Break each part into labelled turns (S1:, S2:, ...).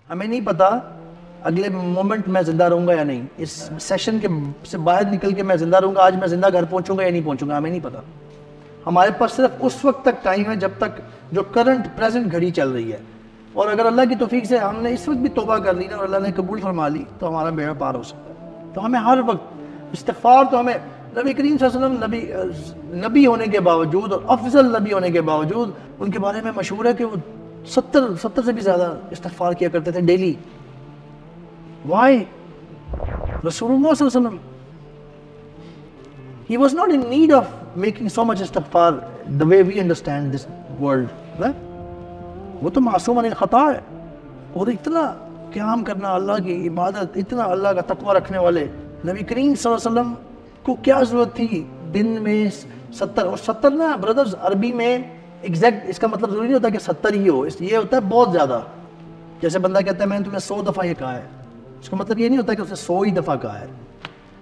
S1: ہمیں نہیں پتا اگلے مومنٹ میں زندہ رہوں گا یا نہیں، اس سیشن کے سے باہر نکل کے میں زندہ رہوں گا، آج میں زندہ گھر پہنچوں گا یا نہیں پہنچوں گا، ہمیں نہیں پتا. ہمارے پاس صرف اس وقت تک ٹائم ہے جب تک جو کرنٹ پریزنٹ گھڑی چل رہی ہے، اور اگر اللہ کی توفیق سے ہم نے اس وقت بھی توبہ کر لی نا اور اللہ نے قبول فرما لی تو ہمارا بیڑا پار ہو سکتا ہے. تو ہمیں ہر وقت استغفار، تو ہمیں نبی کریم صلی اللہ علیہ وسلم نبی ہونے کے باوجود اور افضل نبی ہونے کے باوجود ان کے بارے میں مشہور ہے کہ وہ 70 سے بھی زیادہ استغفار کیا کرتے تھے ڈیلی. وائی؟ رسول اللہ صلی اللہ علیہ وسلم he was not in need of making so much istighfar the way we understand this world. وہ تو معصوم عن الخطا ہے، اور اتنا قیام کرنا، اللہ کی عبادت، اتنا اللہ کا تقوی رکھنے والے نبی کریم صلی اللہ علیہ وسلم کو کیا ضرورت تھی دن میں 70؟ اور 70 نا بردرز عربی میں ایگزیکٹ اس کا مطلب ضروری نہیں ہوتا کہ 70 ہی ہو، یہ ہوتا ہے بہت زیادہ. جیسے بندہ کہتا ہے میں نے تمہیں 100 دفعہ یہ کہا ہے، اس کا مطلب یہ نہیں ہوتا کہ اسے 100 ہی دفعہ کہا ہے.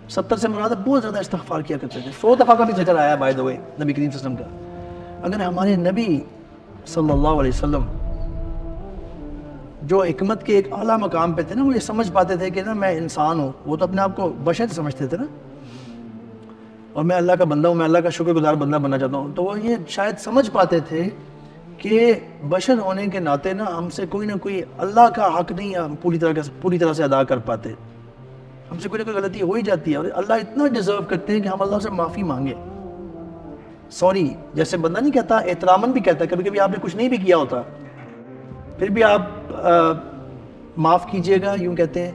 S1: 70 سے مراد بہت زیادہ استغفار کیا کرتے تھے. 100 دفعہ کا بھی ذکر آیا بائی دا وے نبی کریم صلی اللہ علیہ وسلم کا. اگر ہمارے نبی صلی اللہ علیہ وسلم جو حکمت کے ایک اعلیٰ مقام پہ تھے نا، وہ یہ سمجھ پاتے تھے کہ نا میں انسان ہوں، وہ تو اپنے آپ کو بشر سمجھتے تھے نا، اور میں اللہ کا بندہ ہوں، میں اللہ کا شکر گزار بندہ بننا چاہتا ہوں، تو وہ یہ شاید سمجھ پاتے تھے کہ بشر ہونے کے ناطے نا ہم سے کوئی نہ کوئی اللہ کا حق نہیں ہم پوری طرح سے ادا کر پاتے. ہم سے کوئی نہ کوئی غلطی ہو ہی جاتی ہے، اور اللہ اتنا ڈیزرو کرتے ہیں کہ ہم اللہ سے معافی مانگیں. سوری جیسے بندہ نہیں کہتا، احتراماً بھی کہتا ہے، کبھی کبھی آپ نے کچھ نہیں بھی کیا ہوتا پھر بھی آپ معاف کیجئے گا یوں کہتے ہیں.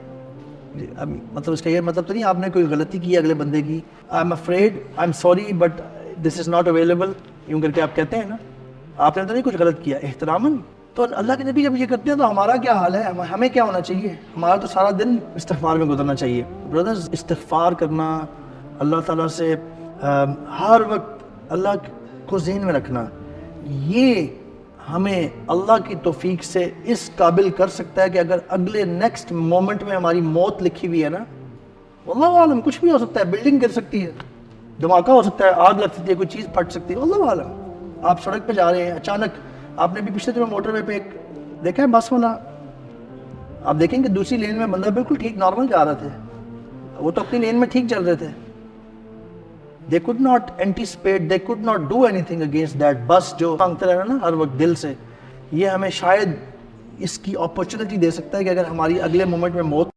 S1: مطلب اس کا یہ مطلب تو نہیں آپ نے کوئی غلطی کی اگلے بندے کی، I am afraid, I am sorry but this is not available, یوں کر کے آپ کہتے ہیں نا، آپ نے تو نہیں کچھ غلط کیا احتراماً. تو اللہ کے نبی جب یہ کرتے ہیں تو ہمارا کیا حال ہے؟ ہمیں کیا ہونا چاہیے؟ ہمارا تو سارا دن استغفار میں گزرنا چاہیے. برادرز، استغفار کرنا، اللہ تعالیٰ سے ہر وقت اللہ کو ذہن میں رکھنا، یہ ہمیں اللہ کی توفیق سے اس قابل کر سکتا ہے کہ اگر اگلے نیکسٹ مومنٹ میں ہماری موت لکھی ہوئی ہے نا، واللہ عالم کچھ بھی ہو سکتا ہے، بلڈنگ گر سکتی ہے، دھماکہ ہو سکتا ہے، آگ لگ سکتی ہے، کوئی چیز پھٹ سکتی ہے، واللہ عالم. آپ سڑک پہ جا رہے ہیں، اچانک آپ نے بھی پچھلے دنوں موٹر وے پہ ایک دیکھا ہے بس والا، آپ دیکھیں کہ دوسری لین میں بندہ بالکل ٹھیک نارمل جا رہے تھے، وہ تو اپنی لین میں ٹھیک چل رہے تھے. they could not anticipate, they could not do anything against that bus جو مانگتے رہنا نا ہر وقت دل سے. یہ ہمیں شاید اس کی اپرچونٹی دے سکتا ہے کہ اگر ہماری اگلے مومنٹ میں موت